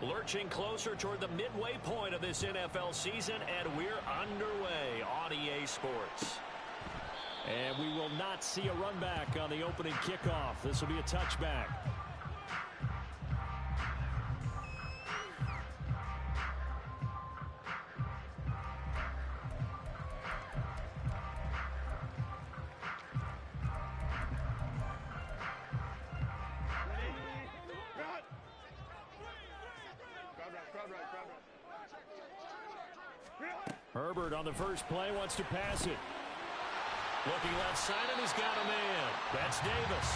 Lurching closer toward the midway point of this NFL season, and we're underway on EA Sports. And we will not see a run back on the opening kickoff. This will be a touchback. Herbert on the first play wants to pass it. Looking left side, and he's got a man. That's Davis.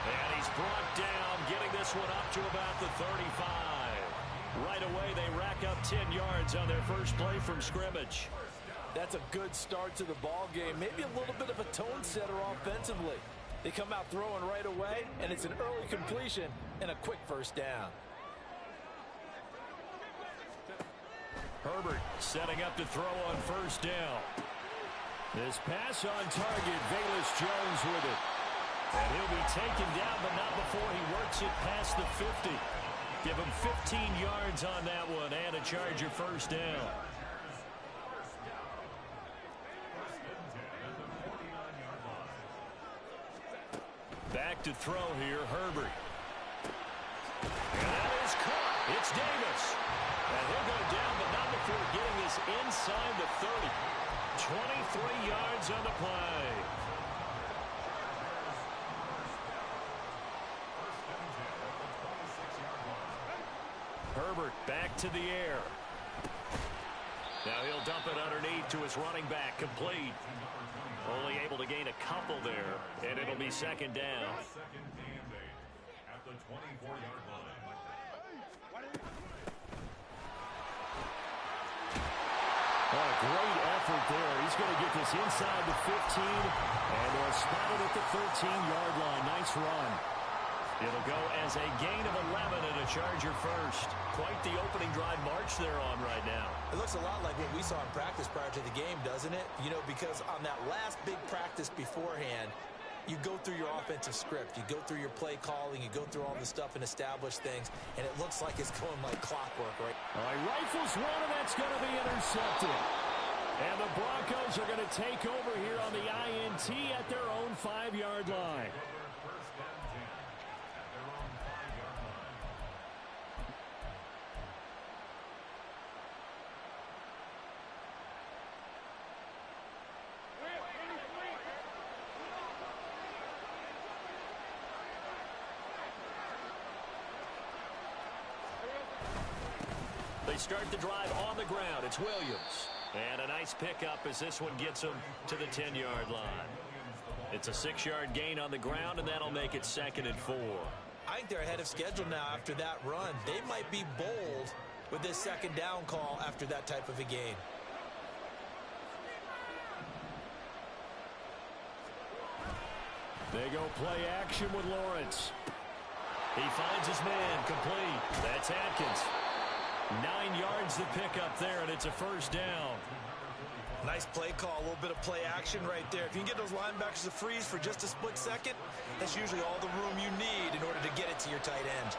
And he's brought down, getting this one up to about the 35. Right away, they rack up 10 yards on their first play from scrimmage. That's a good start to the ball game. Maybe a little bit of a tone setter offensively. They come out throwing right away, and it's an early completion and a quick first down. Herbert setting up to throw on first down. This pass on target, Velus Jones with it. And he'll be taken down, but not before he works it past the 50. Give him 15 yards on that one and a Charger first down. Back to throw here, Herbert. And that is caught. It's Davis. And he'll go down, but not before getting this inside the 30. 23 yards on the play. Herbert back to the air. Now he'll dump it underneath to his running back, complete. Only able to gain a couple there, and it'll be second down. At the 24-yard line. Oh, great effort there. He's going to get this inside the 15, and they'll spot it at the 13-yard line. Nice run. It'll go as a gain of 11 and a Charger first. Quite the opening drive march they're on right now. It looks a lot like what we saw in practice prior to the game, doesn't it? You know, because on that last big practice beforehand, you go through your offensive script. You go through your play calling. You go through all the stuff and establish things, and it looks like it's going like clockwork, right? All right, rifles one, and that's going to be intercepted. And the Broncos are going to take over here on the INT at their own 5-yard line. They start the drive on the ground. It's Williams. And a nice pickup as this one gets him to the 10-yard line. It's a 6-yard gain on the ground, and that'll make it 2nd and 4. I think they're ahead of schedule now after that run. They might be bold with this second down call after that type of a gain. They go play action with Lawrence. He finds his man, complete. That's Atkins. 9 yards to pick up there, and it's a first down. Nice play call, a little bit of play action right there. If you can get those linebackers to freeze for just a split second, that's usually all the room you need in order to get it to your tight end.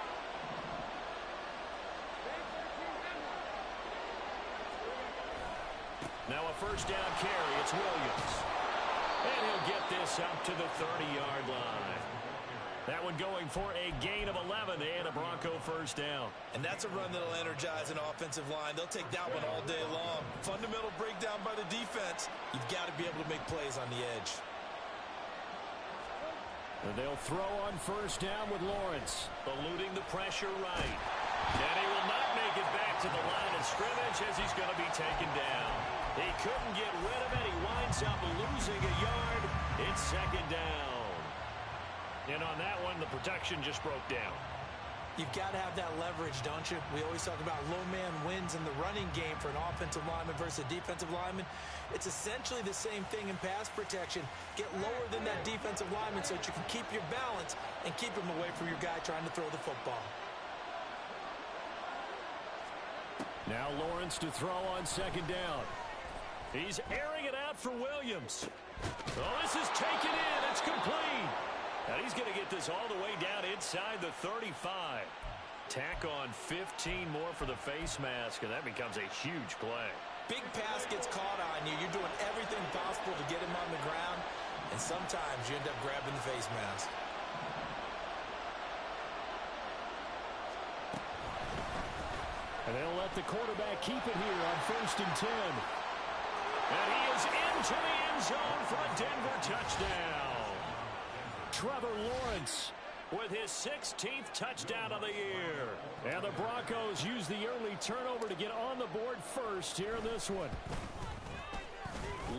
Now a first down carry, it's Williams. And he'll get this up to the 30-yard line. That one going for a gain of 11 and a Bronco first down. And that's a run that'll energize an offensive line. They'll take that one all day long. Fundamental breakdown by the defense. You've got to be able to make plays on the edge. And they'll throw on first down with Lawrence. Eluding the pressure right. And he will not make it back to the line of scrimmage as he's going to be taken down. He couldn't get rid of it. He winds up losing a yard. It's second down. And on that one, the protection just broke down. You've got to have that leverage, don't you? We always talk about low man wins in the running game for an offensive lineman versus a defensive lineman. It's essentially the same thing in pass protection. Get lower than that defensive lineman so that you can keep your balance and keep him away from your guy trying to throw the football. Now Lawrence to throw on second down. He's airing it out for Williams. Oh, this is taken in. It's complete. And he's going to get this all the way down inside the 35. Tack on 15 more for the face mask, and that becomes a huge play. Big pass gets caught on you. You're doing everything possible to get him on the ground, and sometimes you end up grabbing the face mask. And they'll let the quarterback keep it here on 1st and 10. And he is into the end zone for a Denver touchdown. Trevor Lawrence with his 16th touchdown of the year. And the Broncos use the early turnover to get on the board first here in this one.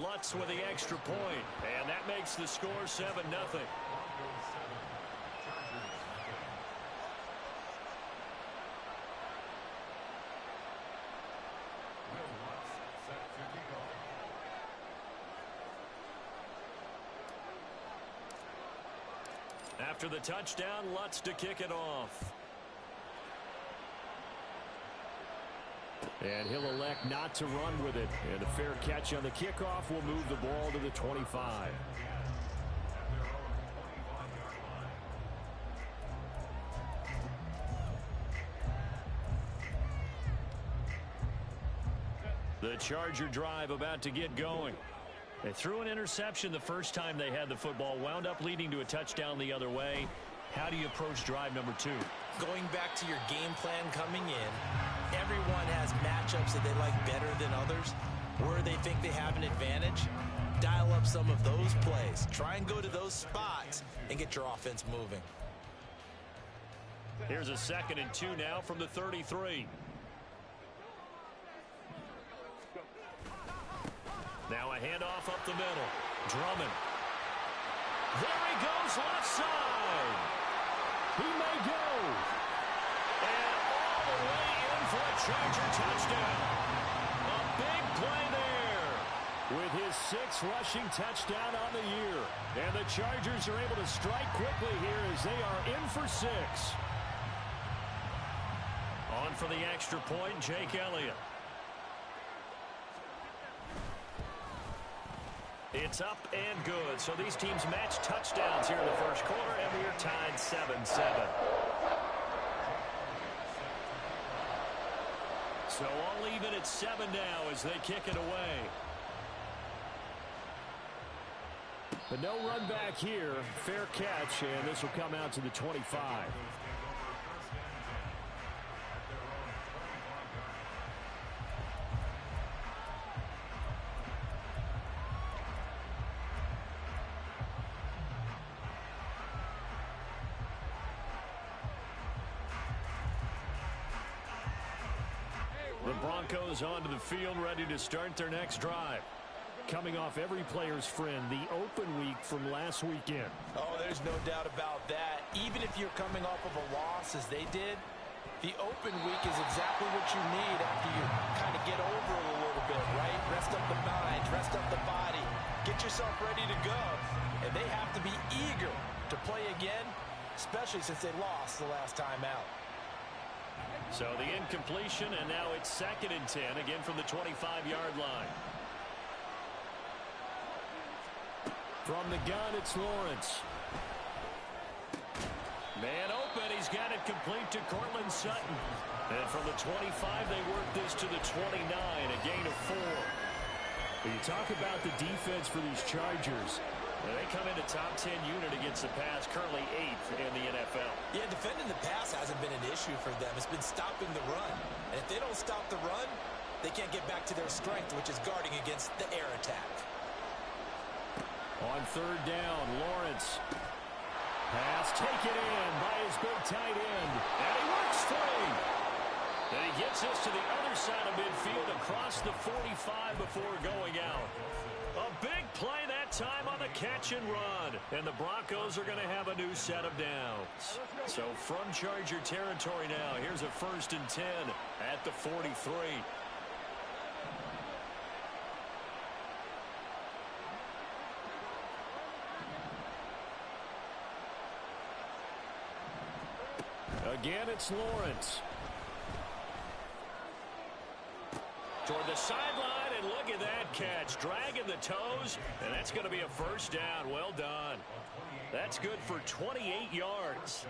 Lutz with the extra point, and that makes the score 7-0. After the touchdown, Lutz to kick it off. And he'll elect not to run with it. And a fair catch on the kickoff will move the ball to the 25. The Charger drive about to get going. They threw an interception the first time they had the football, wound up leading to a touchdown the other way. How do you approach drive number 2? Going back to your game plan coming in, everyone has matchups that they like better than others. Where they think they have an advantage, dial up some of those plays. Try and go to those spots and get your offense moving. Here's a 2nd and 2 now from the 33. Now a handoff up the middle. Drummond. There he goes, left side. He may go. And all the way in for a Charger touchdown. A big play there. With his 6th rushing touchdown on the year. And the Chargers are able to strike quickly here as they are in for 6. On for the extra point, Jake Elliott. It's up and good. So these teams match touchdowns here in the first quarter, and we are tied 7-7. So all even at 7 now as they kick it away. But no run back here. Fair catch, and this will come out to the 25. The Broncos onto the field, ready to start their next drive. Coming off every player's friend, the open week from last weekend. Oh, there's no doubt about that. Even if you're coming off of a loss as they did, the open week is exactly what you need after you kind of get over it a little bit, right? Rest up the mind, rest up the body, get yourself ready to go. And they have to be eager to play again, especially since they lost the last time out. So the incompletion, and now it's 2nd and 10, again from the 25-yard line. From the gun, it's Lawrence. Man open, he's got it complete to Courtland Sutton. And from the 25, they work this to the 29, a gain of 4. You talk about the defense for these Chargers. They come into top 10 unit against the pass, currently 8th in the NFL. Yeah, defending the pass hasn't been an issue for them. It's been stopping the run. And if they don't stop the run, they can't get back to their strength, which is guarding against the air attack. On 3rd down, Lawrence. Pass taken in by his big tight end. And he works free. And he gets us to the other side of midfield across the 45 before going out. A big play that time on the catch and run. And the Broncos are going to have a new set of downs. So from Charger territory now, here's a 1st and 10 at the 43. Again, it's Lawrence. Toward the sideline, and look at that catch. Dragging the toes, and that's going to be a 1st down. Well done. That's good for 28 yards.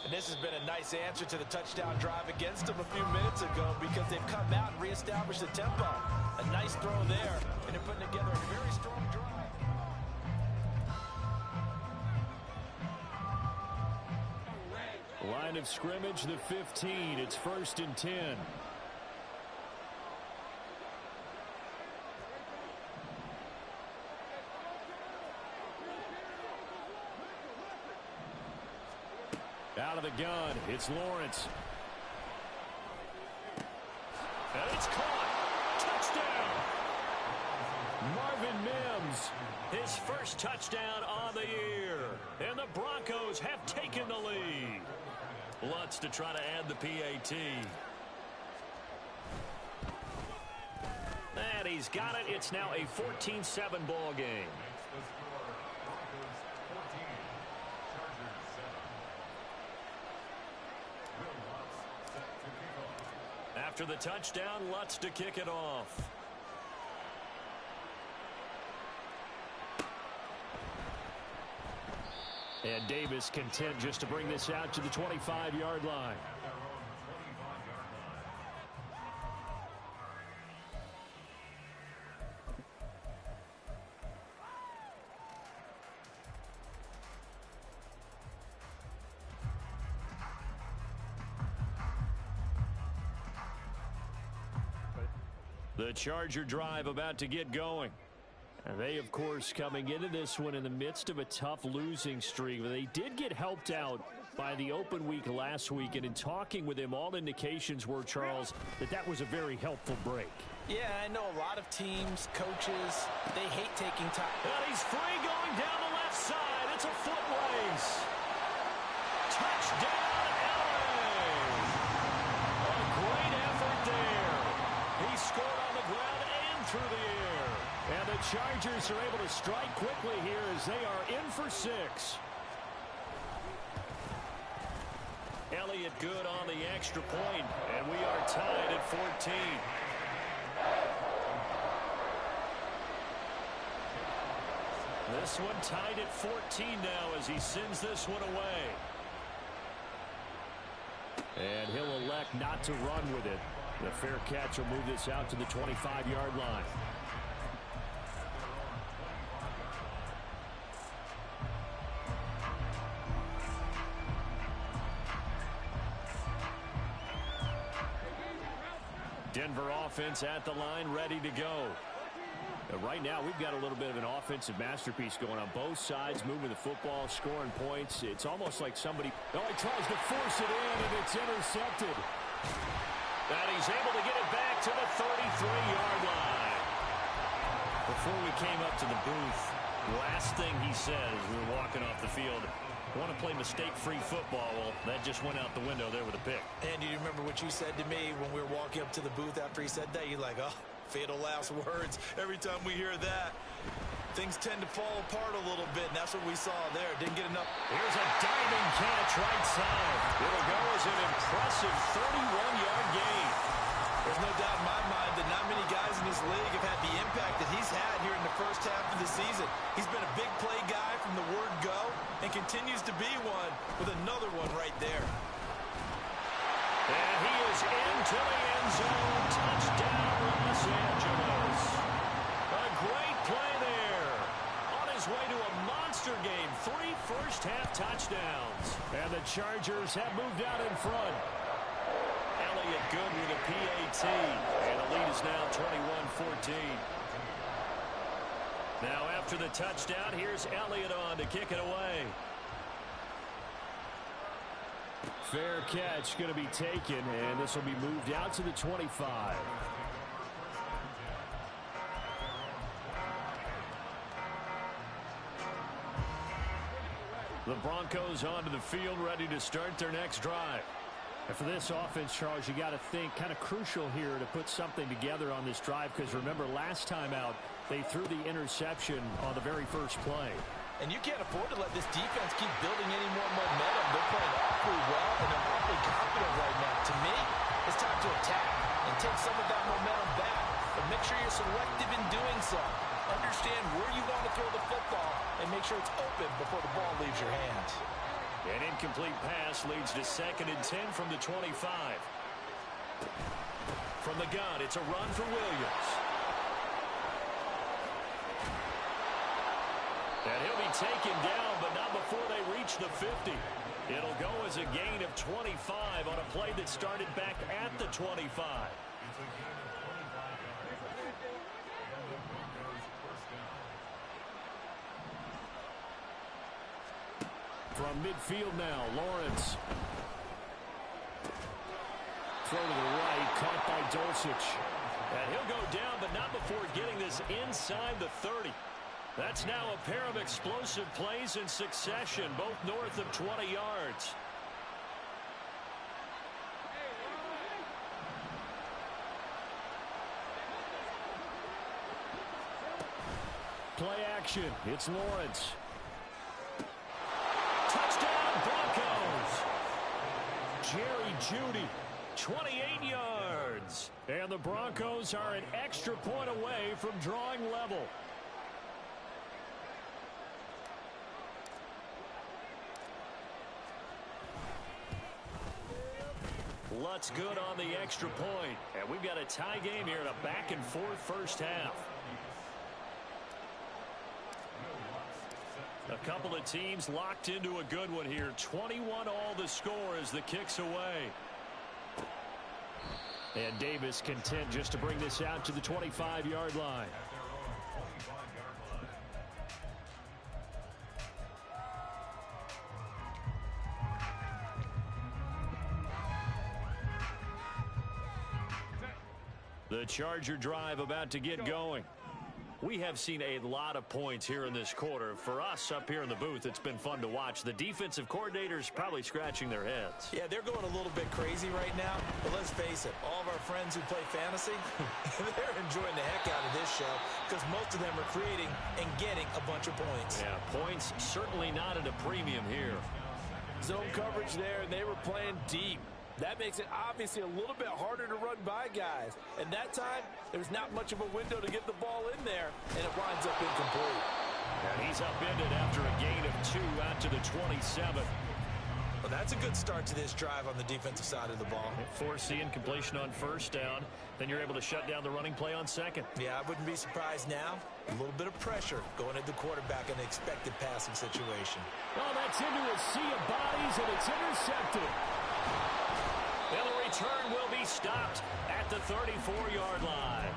And this has been a nice answer to the touchdown drive against them a few minutes ago because they've come out and reestablished the tempo. A nice throw there, and they're putting together a very strong drive. Line of scrimmage, the 15. It's 1st and 10. Out of the gun, it's Lawrence. And it's caught. Touchdown. Marvin Mims. His first touchdown on the year. And the Broncos have taken the lead. Lutz to try to add the PAT. And he's got it. It's now a 14-7 ball game. After the touchdown, Lutz to kick it off. And Davis content just to bring this out to the 25-yard line. The Charger drive about to get going. And they, of course, coming into this one in the midst of a tough losing streak. They did get helped out by the open week last week. And in talking with him, all indications were, Charles, that was a very helpful break. Yeah, I know a lot of teams, coaches, they hate taking time. And he's free going down the left side. It's a foot race. Touchdown, LA. A great effort there. He scored on the ground and through the air. And the Chargers are able to strike quickly here as they are in for 6. Elliott good on the extra point, and we are tied at 14. This one tied at 14 now as he sends this one away. And he'll elect not to run with it. The fair catch will move this out to the 25-yard line. Denver offense at the line, ready to go. Right now, we've got a little bit of an offensive masterpiece going on both sides, moving the football, scoring points. It's almost like somebody, he tries to force it in, and it's intercepted. And he's able to get it back to the 33-yard line. Before we came up to the booth, last thing he said as we were walking off the field, I want to play mistake-free football. Well, that just went out the window there with a pick. And do you remember what you said to me when we were walking up to the booth after he said that? You're like, oh, fatal last words. Every time we hear that, things tend to fall apart a little bit, and that's what we saw there. Didn't get enough. Here's a diving catch right side. It'll go as an impressive 31-yard gain. There's no doubt in my mind that not many guys in this league have had the impact that he's had here in the first half of the season. He's been a big play guy from the word go and continues to be one with another one right there. And he is into the end zone. Touchdown, Los Angeles. A great play there. On his way to a monster game. 3 first-half touchdowns. And the Chargers have moved out in front. Elliott good with a PAT. And the lead is now 21-14. Now after the touchdown, here's Elliott on to kick it away. Fair catch going to be taken, and this will be moved out to the 25. The Broncos onto the field, ready to start their next drive. And for this offense, Charles, you got to think kind of crucial here to put something together on this drive, because remember, last time out, they threw the interception on the very first play. And you can't afford to let this defense keep building any more momentum. They're playing awfully well, and they're awfully confident right now. To me, it's time to attack and take some of that momentum back. But make sure you're selective in doing so. Understand where you want to throw the football and make sure it's open before the ball leaves your hands. An incomplete pass leads to 2nd and 10 from the 25. From the gun, it's a run for Williams. And he'll be taken down, but not before they reach the 50. It'll go as a gain of 25 on a play that started back at the 25. From midfield now, Lawrence. Throw to the right, caught by Dulcich. And he'll go down, but not before getting this inside the 30. That's now a pair of explosive plays in succession, both north of 20 yards. Play action. It's Lawrence. Touchdown, Broncos! Jerry Jeudy, 28 yards. And the Broncos are an extra point away from drawing level. Lutz good on the extra point. And we've got a tie game here in a back-and-forth first half. A couple of teams locked into a good one here. 21 all the score as the kick's away. And Davis content just to bring this out to the 25-yard line. The Charger drive about to get going. We have seen a lot of points here in this quarter. For us up here in the booth, it's been fun to watch. The defensive coordinators probably scratching their heads. Yeah, they're going a little bit crazy right now. But let's face it, all of our friends who play fantasy, they're enjoying the heck out of this show because most of them are creating and getting a bunch of points. Yeah, points certainly not at a premium here. Zone coverage there, and they were playing deep. That makes it obviously a little bit harder to run by guys. And that time, there was not much of a window to get the ball in there, and it winds up incomplete. And he's upended after a gain of 2 out to the 27. Well, that's a good start to this drive on the defensive side of the ball. Force the incompletion on first down. Then you're able to shut down the running play on second. Yeah, I wouldn't be surprised now. A little bit of pressure going at the quarterback in an expected passing situation. Oh, that's into a sea of bodies, and it's intercepted. And the return will be stopped at the 34-yard line.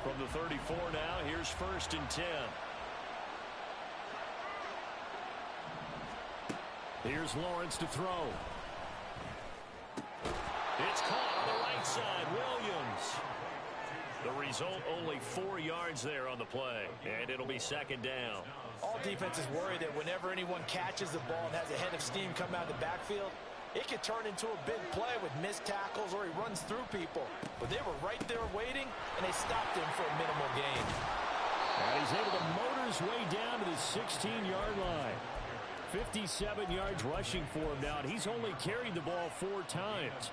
From the 34 now, here's 1st and 10. Here's Lawrence to throw. It's caught on the right side. Williams. The result, only 4 yards there on the play, and it'll be 2nd down. All defenses worry that whenever anyone catches the ball and has a head of steam come out of the backfield, it could turn into a big play with missed tackles or he runs through people. But they were right there waiting, and they stopped him for a minimal gain. And he's able to motor his way down to the 16-yard line. 57 yards rushing for him now, and he's only carried the ball 4 times.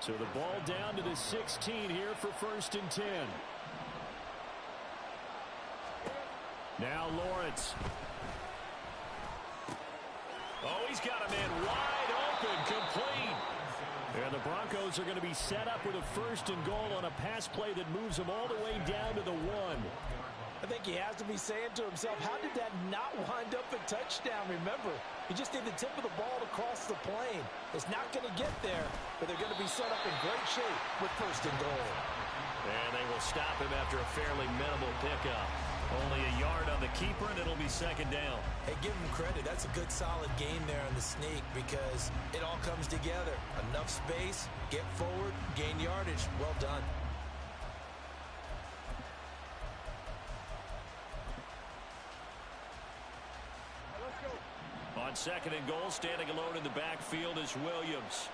So the ball down to the 16 here for 1st and 10. Now Lawrence. Oh, he's got a man wide open, complete. And the Broncos are going to be set up with a 1st and goal on a pass play that moves them all the way down to the 1. I think he has to be saying to himself, how did that not wind up a touchdown? Remember, you just need the tip of the ball to cross the plane. It's not going to get there, but they're going to be set up in great shape with 1st and goal. And they will stop him after a fairly minimal pickup. Only a yard on the keeper, and it'll be 2nd down. Hey, give him credit. That's a good, solid gain there on the sneak because it all comes together. Enough space, get forward, gain yardage. Well done. On 2nd and goal, standing alone in the backfield is Williams.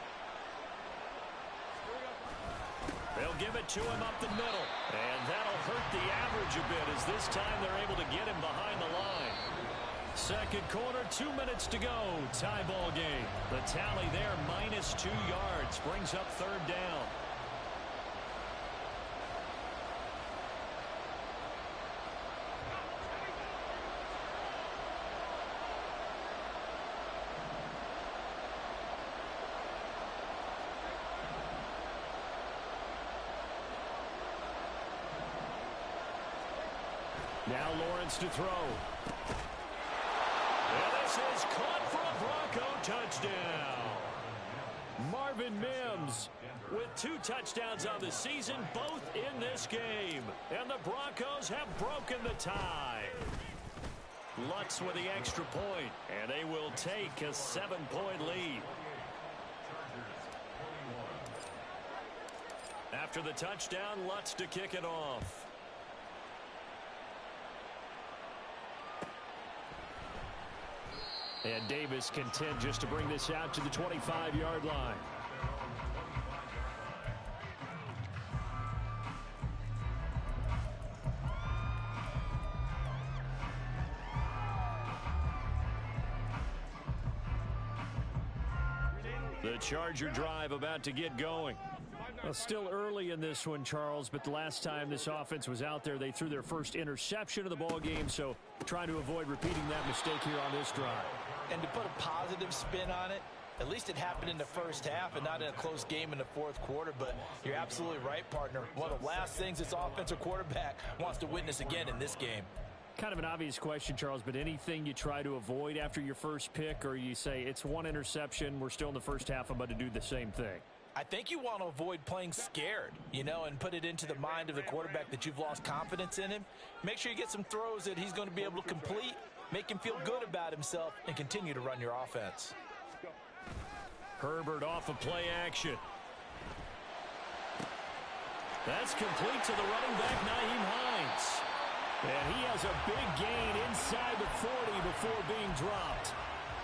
They'll give it to him up the middle. And that'll hurt the average a bit as this time they're able to get him behind the line. 2nd quarter, 2 minutes to go. Tie ball game. The tally there, -2 yards. Brings up 3rd down. Now Lawrence to throw. And this is caught for a Bronco touchdown. Marvin Mims with 2 touchdowns on the season, both in this game. And the Broncos have broken the tie. Lutz with the extra point, and they will take a 7-point lead. After the touchdown, Lutz to kick it off. And Davis content just to bring this out to the 25-yard line. The Charger drive about to get going. Well, still early in this one, Charles, but the last time this offense was out there, they threw their first interception of the ball game, so trying to avoid repeating that mistake here on this drive. And to put a positive spin on it, at least it happened in the first half and not in a close game in the fourth quarter. But you're absolutely right, partner. One of the last things this offensive quarterback wants to witness again in this game. Kind of an obvious question, Charles, but anything you try to avoid after your first pick, or you say it's one interception, we're still in the first half, I'm about to do the same thing? I think you want to avoid playing scared, and put it into the mind of the quarterback that you've lost confidence in him. Make sure you get some throws that he's going to be able to complete, make him feel good about himself, and continue to run your offense. Herbert off of play action. That's complete to the running back, Nyheim Hines. And he has a big gain inside the 40 before being dropped.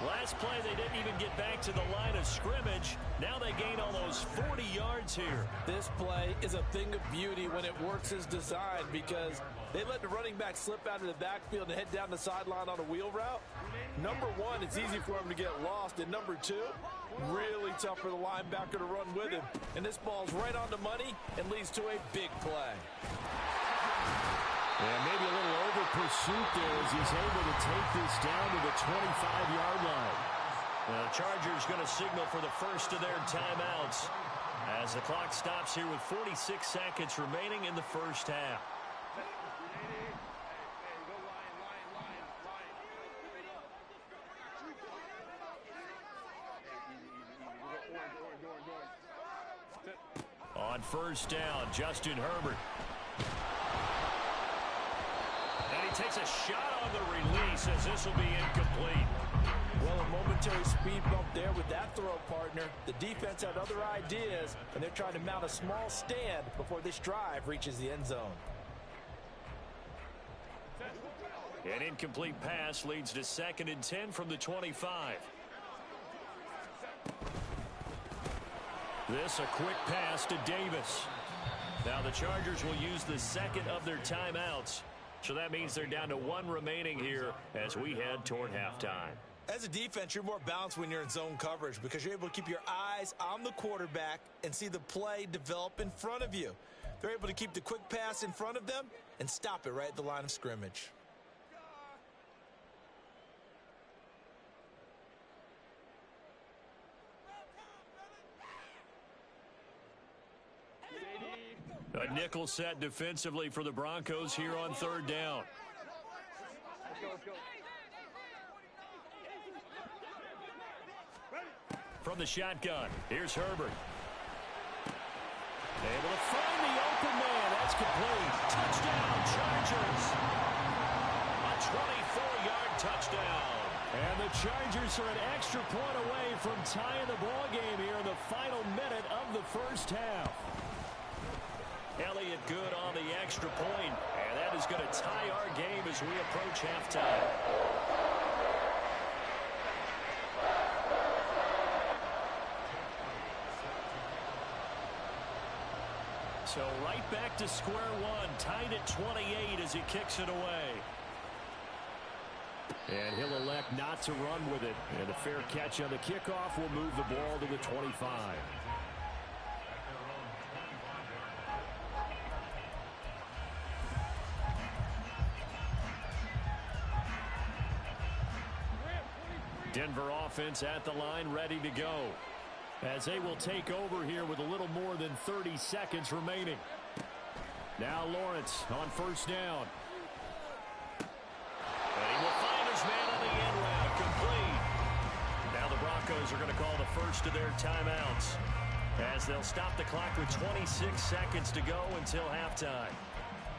Last play, they didn't even get back to the line of scrimmage. Now they gain almost 40 yards here. This play is a thing of beauty when it works as designed, because they let the running back slip out of the backfield and head down the sideline on a wheel route. Number one, it's easy for him to get lost. And number two, really tough for the linebacker to run with him. And this ball's right on the money and leads to a big play. And maybe a little over pursuit there as he's able to take this down to the 25-yard line. The Chargers going to signal for the first of their timeouts as the clock stops here with 46 seconds remaining in the first half. On first down, Justin Herbert. And he takes a shot on the release as this will be incomplete. Well, a momentary speed bump there with that throw, partner. The defense had other ideas, and they're trying to mount a small stand before this drive reaches the end zone. An incomplete pass leads to 2nd and 10 from the 25. This a quick pass to Davis. Now the Chargers will use the second of their timeouts. So that means they're down to 1 remaining here as we head toward halftime. As a defense, you're more balanced when you're in zone coverage because you're able to keep your eyes on the quarterback and see the play develop in front of you. They're able to keep the quick pass in front of them and stop it right at the line of scrimmage. A nickel set defensively for the Broncos here on 3rd down. From the shotgun, here's Herbert. Able to find the open man. That's complete. Touchdown, Chargers. A 24-yard touchdown. And the Chargers are an extra point away from tying the ball game here in the final minute of the first half. Elliott good on the extra point, and that is going to tie our game as we approach halftime. So right back to square one, tied at 28 as he kicks it away. And he'll elect not to run with it. And a fair catch on the kickoff will move the ball to the 25. Denver offense at the line, ready to go, as they will take over here with a little more than 30 seconds remaining. Now Lawrence on first down. Broncos are going to call the first of their timeouts as they'll stop the clock with 26 seconds to go until halftime.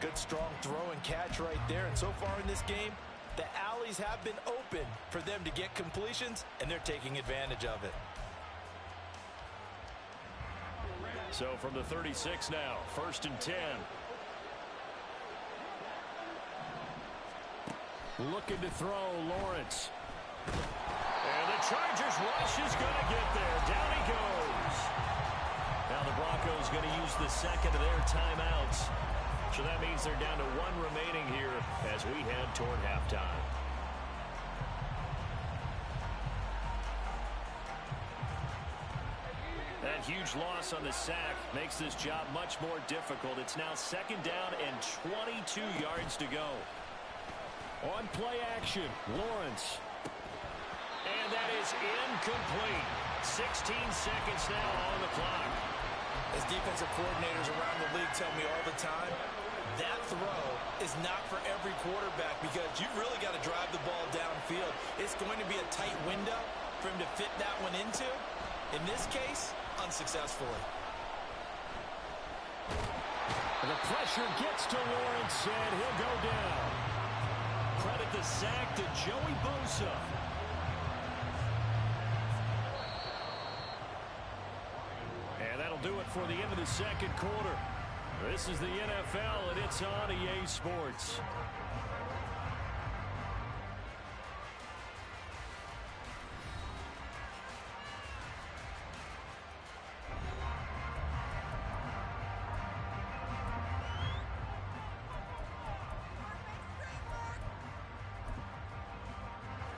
Good, strong throw and catch right there. And so far in this game, the alleys have been open for them to get completions, and they're taking advantage of it. So from the 36 now, 1st and 10. Looking to throw, Lawrence. And the Chargers rush is going to get there. Down he goes. Now the Broncos going to use the second of their timeouts. So that means they're down to one remaining here as we head toward halftime. That huge loss on the sack makes this job much more difficult. It's now 2nd down and 22 yards to go. On play action, Lawrence. And that is incomplete. 16 seconds now on the clock. As defensive coordinators around the league tell me all the time, that throw is not for every quarterback because you've really got to drive the ball downfield. It's going to be a tight window for him to fit that one into. In this case, unsuccessfully. The pressure gets to Lawrence, and he'll go down. Credit the sack to Joey Bosa. And that'll do it for the end of the second quarter. This is the NFL, and it's on EA Sports.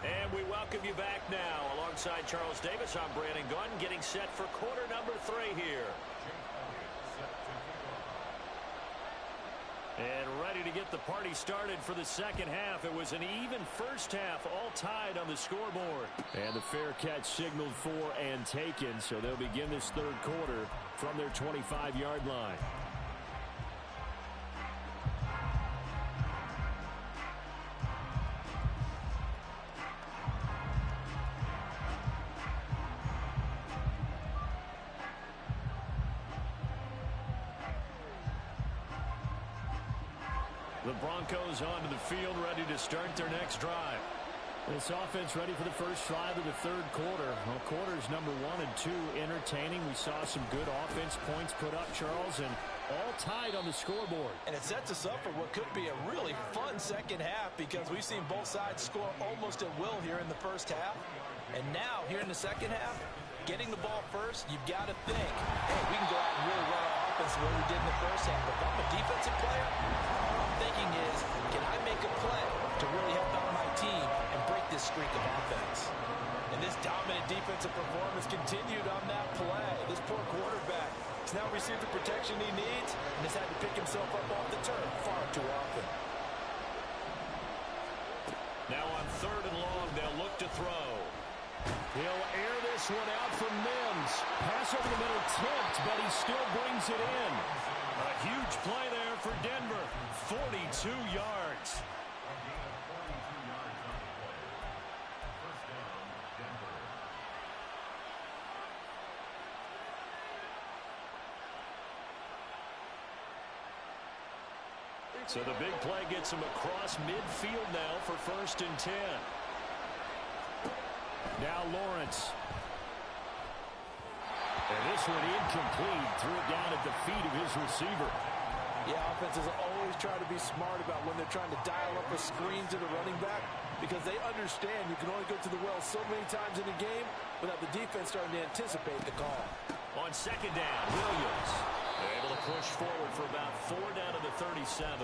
And we welcome you back now. Alongside Charles Davis, I'm Brandon Gunn, getting set for quarter number 3 here. And ready to get the party started for the second half. It was an even first half, all tied on the scoreboard. And the fair catch signaled for and taken, so they'll begin this third quarter from their 25-yard line. The Broncos onto the field, ready to start their next drive. This offense ready for the first drive of the third quarter. Well, quarters number 1 and 2 entertaining. We saw some good offense points put up, Charles, and all tied on the scoreboard. And it sets us up for what could be a really fun second half because we've seen both sides score almost at will here in the first half. And now, here in the second half, getting the ball first, you've got to think, hey, we can go out and really run our offense the way we did in the first half. But if I'm a defensive player, all I'm thinking is, can I make a play to really help out my team and break this streak of offense? And this dominant defensive performance continued on that play. This poor quarterback has now received the protection he needs and has had to pick himself up off the turf far too often. Now on 3rd and long, they'll look to throw. He'll air this one out for Mims. Pass over the middle tipped, but he still brings it in. A huge play there for Denver. 42 yards. So the big play gets him across midfield now for 1st and 10. Now Lawrence. And this one incomplete. Threw it down at the feet of his receiver. Yeah, offenses always try to be smart about when they're trying to dial up a screen to the running back because they understand you can only go to the well so many times in a game without the defense starting to anticipate the call. On 2nd down, Williams able to push forward for about 4 down to the 37.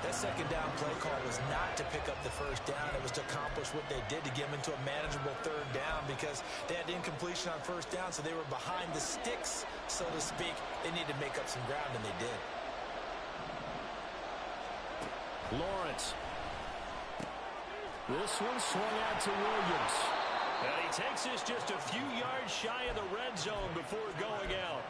That 2nd down play call was not to pick up the first down. It was to accomplish what they did to get them into a manageable 3rd down because they had incompletion on 1st down, so they were behind the sticks, so to speak. They needed to make up some ground, and they did. Lawrence. This one swung out to Williams. And he takes this just a few yards shy of the red zone before going out.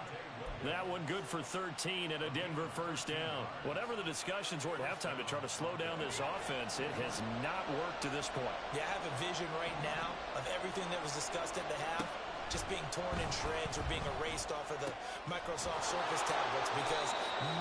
That one good for 13 and a Denver first down. Whatever the discussions were at halftime to try to slow down this offense, it has not worked to this point. Yeah, I have a vision right now of everything that was discussed at the half just being torn in shreds or being erased off of the Microsoft Surface tablets because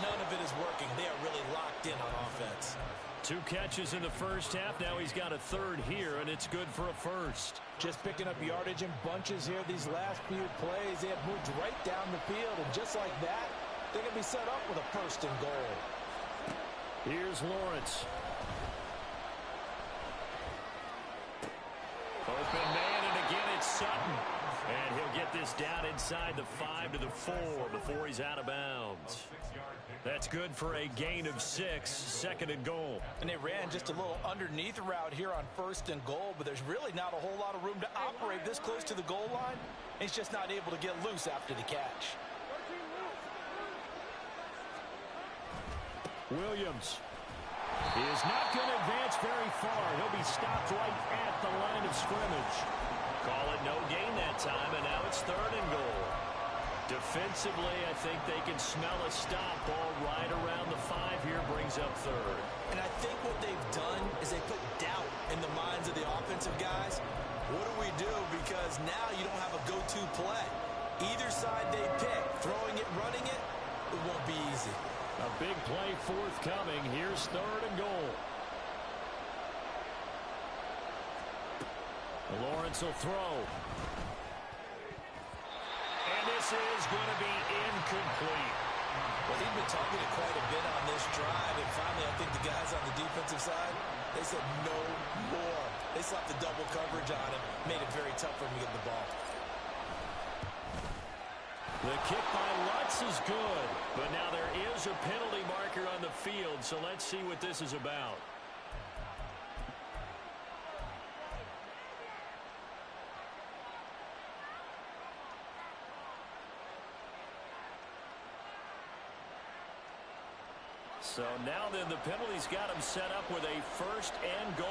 none of it is working. They are really locked in on offense. 2 catches in the first half. Now he's got a third here, and it's good for a first. Just picking up yardage in bunches here these last few plays. They have moved right down the field, and just like that, they're going to be set up with a first and goal. Here's Lawrence. Open man, and again it's Sutton. And he'll get this down inside the 5 to the 4 before he's out of bounds. That's good for a gain of 6, second and goal. And they ran just a little underneath route here on first and goal, but there's really not a whole lot of room to operate this close to the goal line. He's just not able to get loose after the catch. Williams is not going to advance very far. He'll be stopped right at the line of scrimmage. Call it no gain that time, and now it's third and goal. Defensively, I think they can smell a stop. Ball right around the 5 here, brings up third. And I think what they've done is they put doubt in the minds of the offensive guys. What do we do? Because now you don't have a go-to play. Either side they pick, throwing it, running it, it won't be easy. A big play forthcoming. Here's third and goal. Lawrence will throw. And this is going to be incomplete. Well, he's been targeted quite a bit on this drive, and finally I think the guys on the defensive side, they said no more. They slapped the double coverage on him, made it very tough for him to get the ball. The kick by Lutz is good, but now there is a penalty marker on the field, so let's see what this is about. So now then the penalty's got him set up with a first and goal.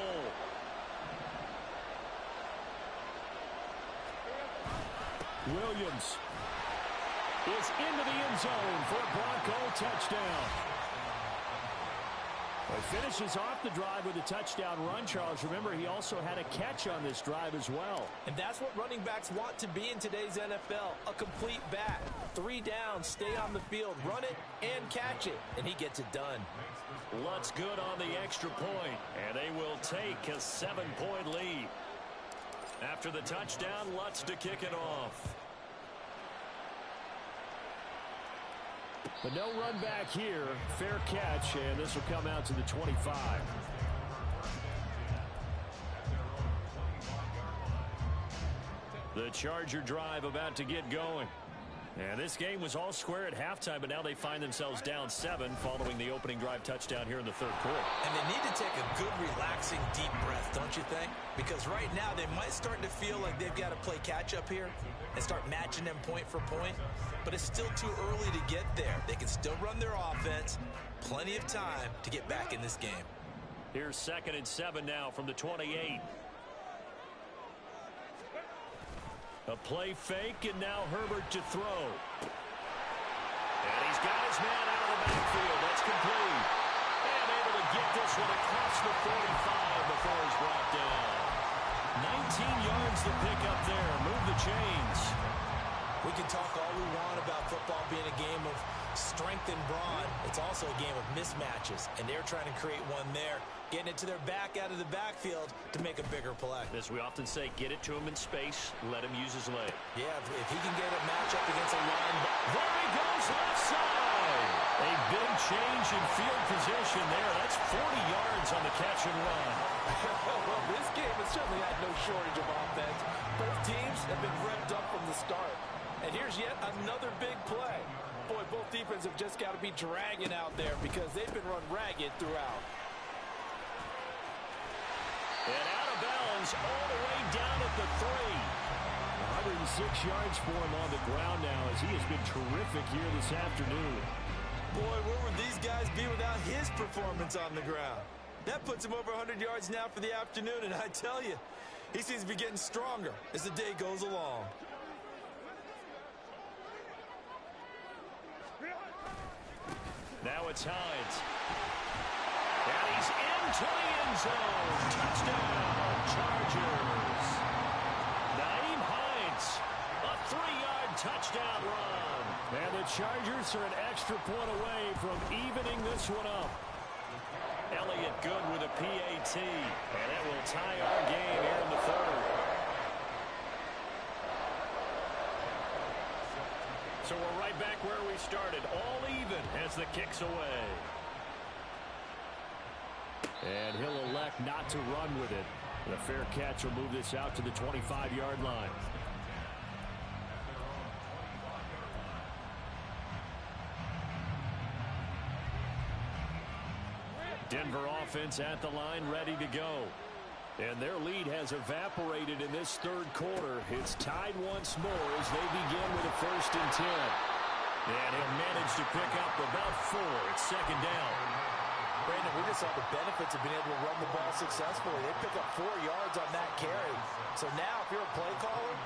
Williams is into the end zone for a Bronco touchdown. He finishes off the drive with a touchdown run, Charles. Remember, he also had a catch on this drive as well. And that's what running backs want to be in today's NFL, a complete back. 3 downs, stay on the field, run it, and catch it. And he gets it done. Lutz good on the extra point, and they will take a 7-point lead. After the touchdown, Lutz to kick it off. But no run back here. Fair catch, and this will come out to the 25. The Charger drive about to get going. And this game was all square at halftime, but now they find themselves down 7 following the opening drive touchdown here in the third quarter. And they need to take a good, relaxing, deep breath, don't you think? Because right now they might start to feel like they've got to play catch-up here and start matching them point for point. But it's still too early to get there. They can still run their offense. Plenty of time to get back in this game. Here's 2nd and 7 now from the 28. A play fake, and now Herbert to throw. And he's got his man out of the backfield. That's complete. And able to get this one across the 45 before he's brought down. 19 yards to pick up there. Move the chains. We can talk all we want about football being a game of strength and brawn. It's also a game of mismatches, and they're trying to create one there, getting it to their back out of the backfield to make a bigger play. As we often say, get it to him in space, let him use his leg. Yeah, if he can get a matchup against a line. There he goes, left side. A big change in field position there. That's 40 yards on the catch and run. Well, this game has certainly had no shortage of offense. Both teams have been revved up from the start. And here's yet another big play. Boy, both defenses have just got to be dragging out there because they've been run ragged throughout. And out of bounds all the way down at the 3. 106 yards for him on the ground now as he has been terrific here this afternoon. Boy, where would these guys be without his performance on the ground? That puts him over 100 yards now for the afternoon, and I tell you, He seems to be getting stronger as the day goes along. Now it's Hines. And he's into the end zone. Touchdown, Chargers. Nyheim Hines, a 3-yard touchdown run. And the Chargers are an extra point away from evening this one up. Elliott good with a PAT. And it will tie our game here in the third. So we're right back where we started. All even as the kick's away. And he'll elect not to run with it. And a fair catch will move this out to the 25-yard line. Denver offense at the line, ready to go. And their lead has evaporated in this third quarter. It's tied once more as they begin with a 1st and 10. And he'll manage to pick up about 4. It's 2nd down. Brandon, we just saw the benefits of being able to run the ball successfully. They pick up 4 yards on that carry. So now if you're a play caller,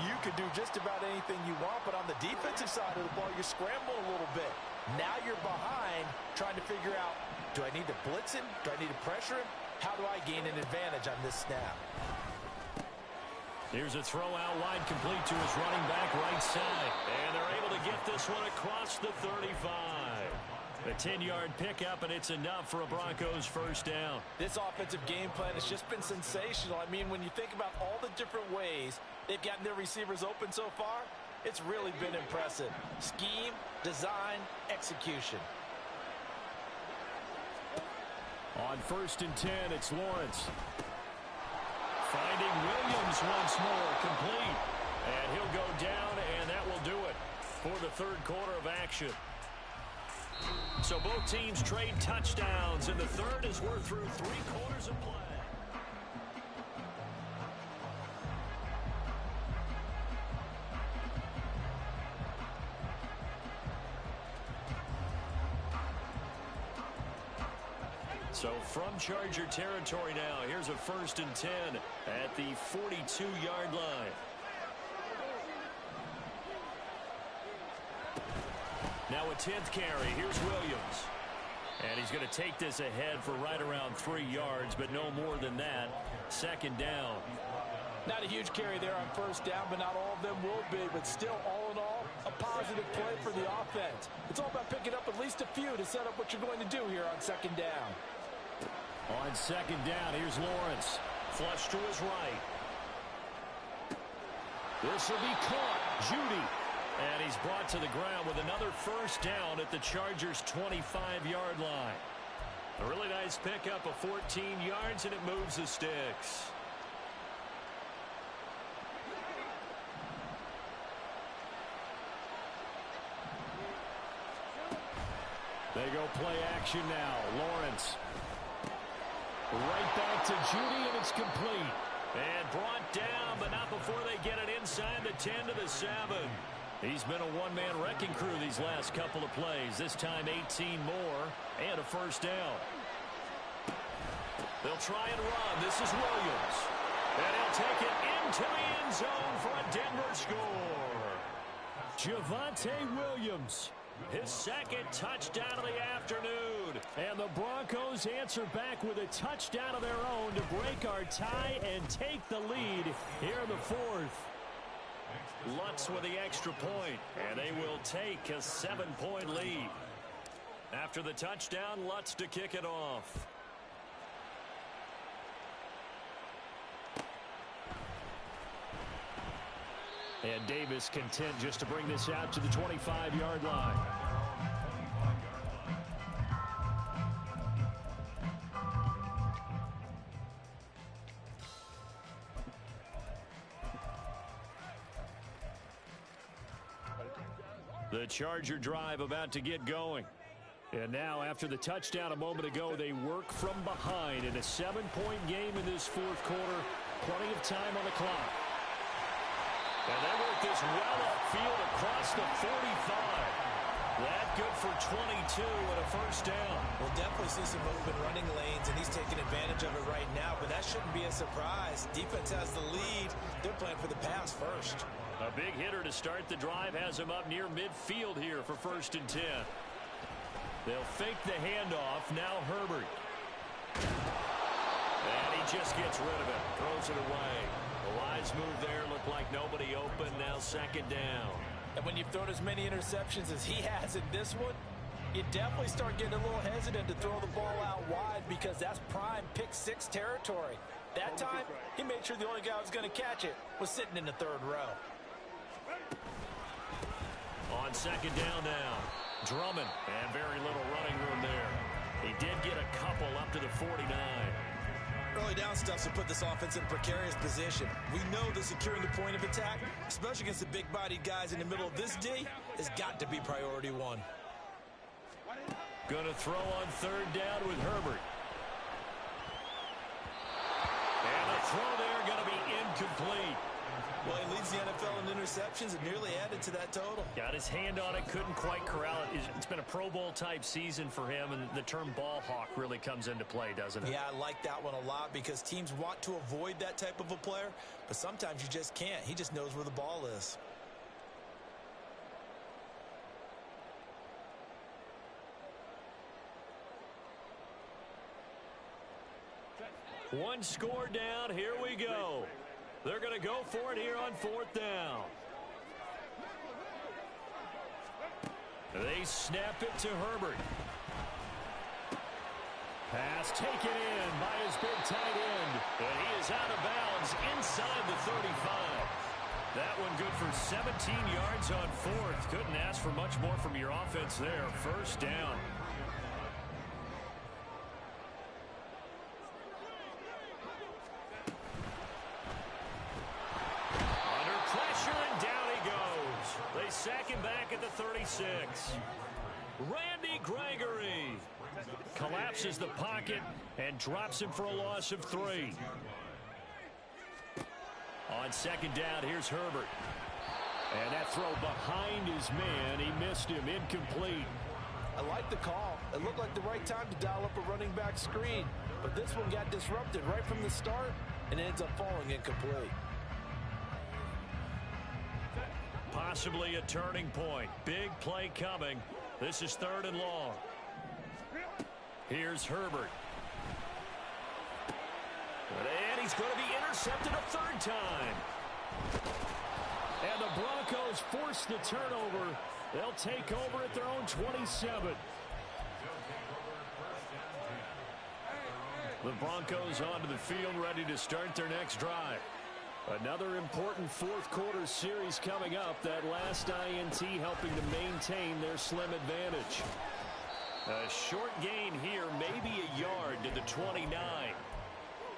you can do just about anything you want. But on the defensive side of the ball, you're scrambling a little bit. Now you're behind trying to figure out, do I need to blitz him? Do I need to pressure him? How do I gain an advantage on this snap? Here's a throw out wide, complete to his running back right side. And they're able to get this one across the 35. A 10-yard pickup, and it's enough for a Broncos 1st down. This offensive game plan has just been sensational. I mean, when you think about all the different ways they've gotten their receivers open so far, it's really been impressive. Scheme, design, execution. On 1st and 10, it's Lawrence. Finding Williams once more, complete. And he'll go down, and that will do it for the third quarter of action. So both teams trade touchdowns, and the third as we're through 3 quarters of play. So from Charger territory now, here's a 1st and 10 at the 42-yard line. Now a 10th carry. Here's Williams. And he's going to take this ahead for right around 3 yards, but no more than that. 2nd down. Not a huge carry there on 1st down, but not all of them will be. But still, all in all, a positive play for the offense. It's all about picking up at least a few to set up what you're going to do here on 2nd down. On 2nd down, here's Lawrence. Flush to his right. This will be caught. Judy. And he's brought to the ground with another 1st down at the Chargers' 25-yard line. A really nice pickup of 14 yards, and it moves the sticks. They go play action now. Lawrence. Right back to Judy, and it's complete. And brought down, but not before they get it inside the 10 to the 7. He's been a one-man wrecking crew these last couple of plays. This time 18 more and a 1st down. They'll try and run. This is Williams. And he'll take it into the end zone for a Denver score. Javonte Williams. His 2nd touchdown of the afternoon. And the Broncos answer back with a touchdown of their own to break our tie and take the lead here in the 4th. Lutz with the extra point, and they will take a 7-point lead. After the touchdown, Lutz to kick it off. And Davis content just to bring this out to the 25-yard line. The Charger drive about to get going. And now, after the touchdown a moment ago, they work from behind in a 7-point game in this 4th quarter. Plenty of time on the clock. And they work this well upfield across the 45. That good for 22 and a first down. We'll definitely see some open running lanes, and he's taking advantage of it right now, but that shouldn't be a surprise. Defense has the lead. They're playing for the pass first. A big hitter to start the drive has him up near midfield here for 1st and 10. They'll fake the handoff. Now Herbert. And he just gets rid of it. Throws it away. The wise move there. Looked like nobody open. Now 2nd down. And when you've thrown as many interceptions as he has in this one, you definitely start getting a little hesitant to throw the ball out wide because that's prime pick-6 territory. That time, he made sure the only guy who was going to catch it was sitting in the 3rd row. On 2nd down now, Drummond, and very little running room there. He did get a couple up to the 49. Early down stuff will put this offense in a precarious position. We know that securing the point of attack, especially against the big-bodied guys in the middle of this D, has got to be priority 1. Going to throw on 3rd down with Herbert. And the throw there going to be incomplete. Well, he leads the NFL in interceptions and nearly added to that total. Got his hand on it, couldn't quite corral it. It's been a Pro Bowl type season for him, and the term ball hawk really comes into play, doesn't it? Yeah, I like that one a lot because teams want to avoid that type of a player, but sometimes you just can't. He just knows where the ball is. One score down. Here we go. They're going to go for it here on 4th down. They snap it to Herbert. Pass taken in by his big tight end. And he is out of bounds inside the 35. That one good for 17 yards on 4th. Couldn't ask for much more from your offense there. 1st down. Sack him back at the 36. Randy Gregory collapses the pocket and drops him for a loss of 3. On 2nd down, here's Herbert. And that throw behind his man. He missed him. Incomplete. I like the call. It looked like the right time to dial up a running back screen. But this one got disrupted right from the start and ends up falling incomplete. Possibly a turning point. Big play coming. This is 3rd and long. Here's Herbert. And he's going to be intercepted a 3rd time. And the Broncos force the turnover. They'll take over at their own 27. The Broncos onto the field, ready to start their next drive. Another important 4th quarter series coming up. That last INT helping to maintain their slim advantage. A short gain here, maybe a yard to the 29.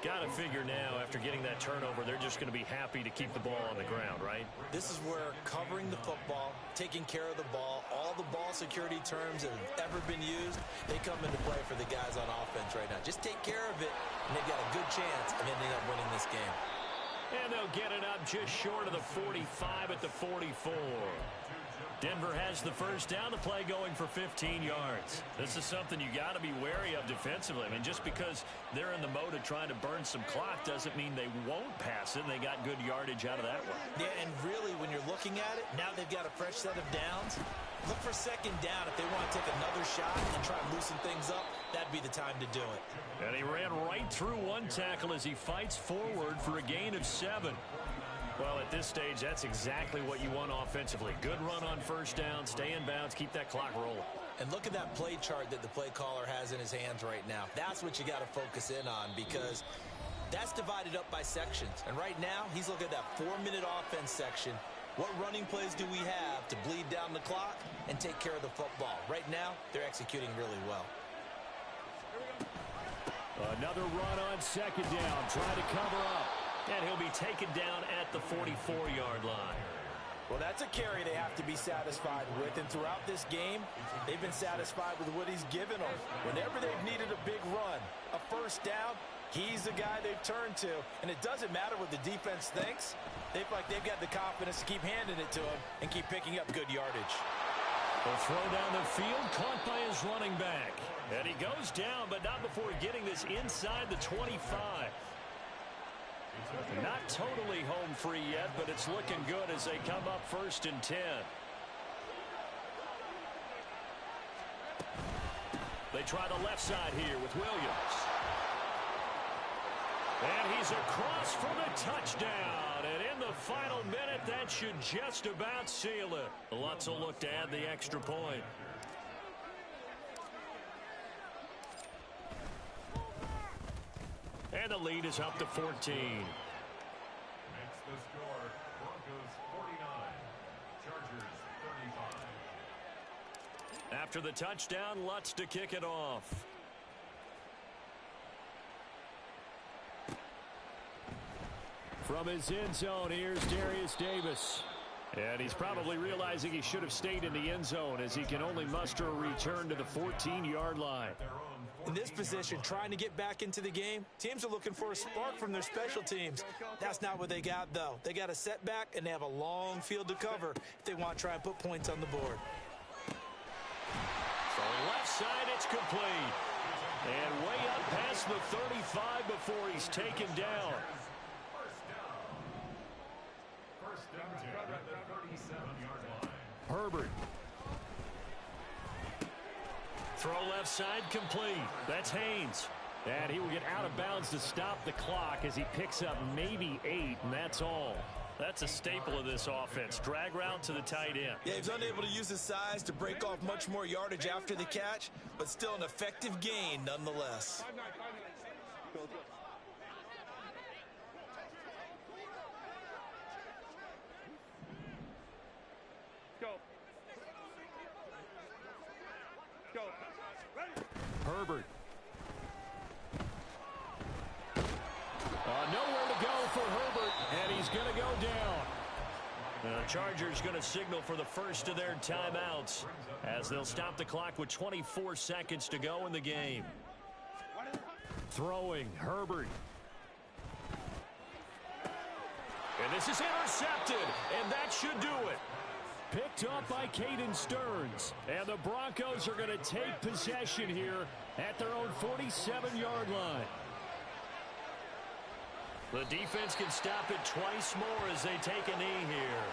Got to figure now, after getting that turnover, they're just going to be happy to keep the ball on the ground, right? This is where covering the football, taking care of the ball, all the ball security terms that have ever been used, they come into play for the guys on offense right now. Just take care of it, and they've got a good chance of ending up winning this game. And they'll get it up just short of the 45 at the 44. Denver has the 1st down. The play going for 15 yards. This is something you got to be wary of defensively. I mean, just because they're in the mode of trying to burn some clock doesn't mean they won't pass it. They got good yardage out of that one. Yeah, and really, when you're looking at it, now they've got a fresh set of downs. Look for 2nd down. If they want to take another shot and try and loosen things up, that'd be the time to do it. And he ran right through one tackle as he fights forward for a gain of 7. Well, at this stage, that's exactly what you want offensively. Good run on 1st down, stay in bounds, keep that clock rolling. And look at that play chart that the play caller has in his hands right now. That's what you got to focus in on because that's divided up by sections. And right now, he's looking at that 4-minute offense section. What running plays do we have to bleed down the clock and take care of the football? Right now, they're executing really well. Another run on 2nd down, trying to cover up. And he'll be taken down at the 44-yard line. Well, that's a carry they have to be satisfied with. And throughout this game, they've been satisfied with what he's given them. Whenever they've needed a big run, a 1st down, he's the guy they've turned to. And it doesn't matter what the defense thinks. They feel like they've got the confidence to keep handing it to him and keep picking up good yardage. The throw down the field, caught by his running back. And he goes down, but not before getting this inside the 25. Not totally home free yet, but it's looking good as they come up 1st and 10. They try the left side here with Williams. And he's across for the touchdown. And in the final minute, that should just about seal it. Lutz will look to add the extra point. And the lead is up to 14. Makes the score Broncos 49, Chargers 35. After the touchdown, Lutz to kick it off. From his end zone, here's Darius Davis. And he's probably realizing he should have stayed in the end zone as he can only muster a return to the 14-yard line. In this position, trying to get back into the game, teams are looking for a spark from their special teams. That's not what they got, though. They got a setback, and they have a long field to cover if they want to try and put points on the board. So left side, it's complete. And way up past the 35 before he's taken down. First down at the 37-yard line. Herbert. Throw left side complete. That's Haynes. And he will get out of bounds to stop the clock as he picks up maybe 8, and that's all. That's a staple of this offense. Drag route to the tight end. Yeah, he's unable to use his size to break off much more yardage after the catch, but still an effective gain nonetheless. Herbert. Nowhere to go for Herbert, and he's going to go down. The Chargers going to signal for the first of their timeouts as they'll stop the clock with 24 seconds to go in the game. Throwing, Herbert. And this is intercepted, and that should do it. Picked up by Caden Stearns. And the Broncos are going to take possession here at their own 47-yard line. The defense can stop it twice more as they take a knee here.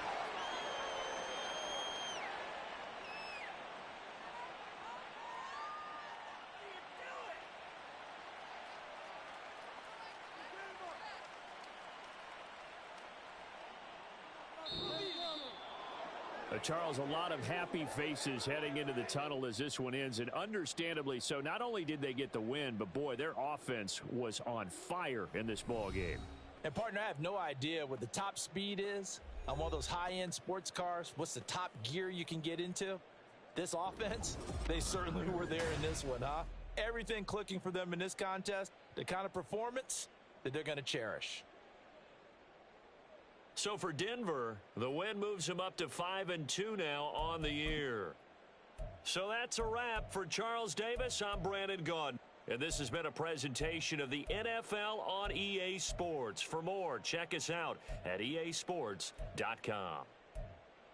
Charles, a lot of happy faces heading into the tunnel as this one ends, and understandably so. Not only did they get the win, but boy, their offense was on fire in this ball game. And partner, I have no idea what the top speed is on one of those high-end sports cars. What's the top gear you can get into? This offense, they certainly were there in this one, huh? Everything clicking for them in this contest, the kind of performance that they're going to cherish. So for Denver, the win moves them up to 5-2 now on the year. So that's a wrap. For Charles Davis, I'm Brandon Gaudin. And this has been a presentation of the NFL on EA Sports. For more, check us out at easports.com.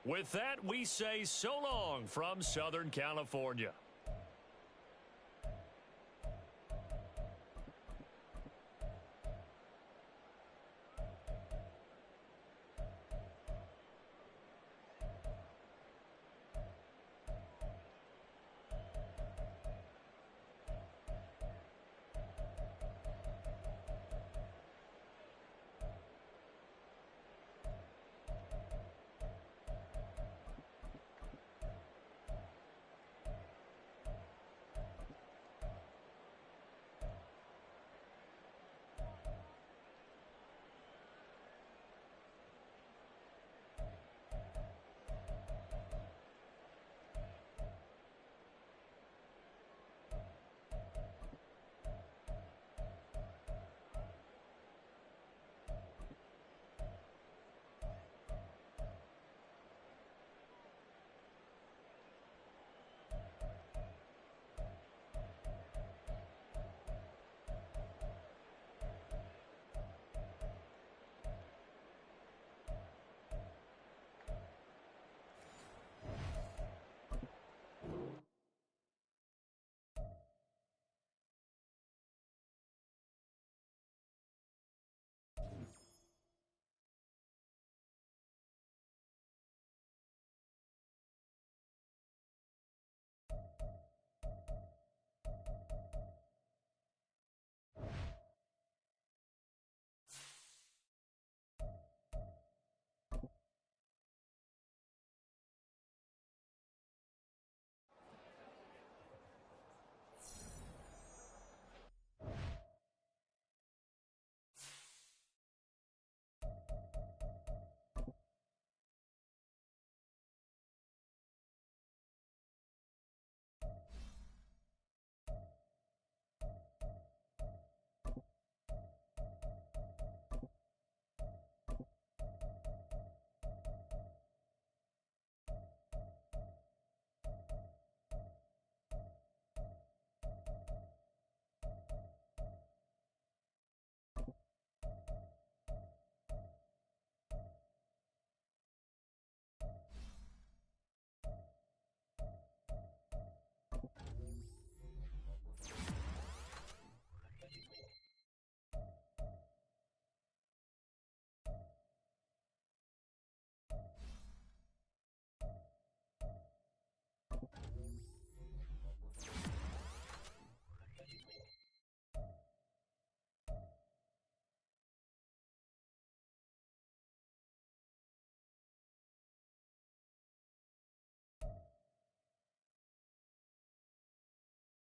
With that, we say so long from Southern California.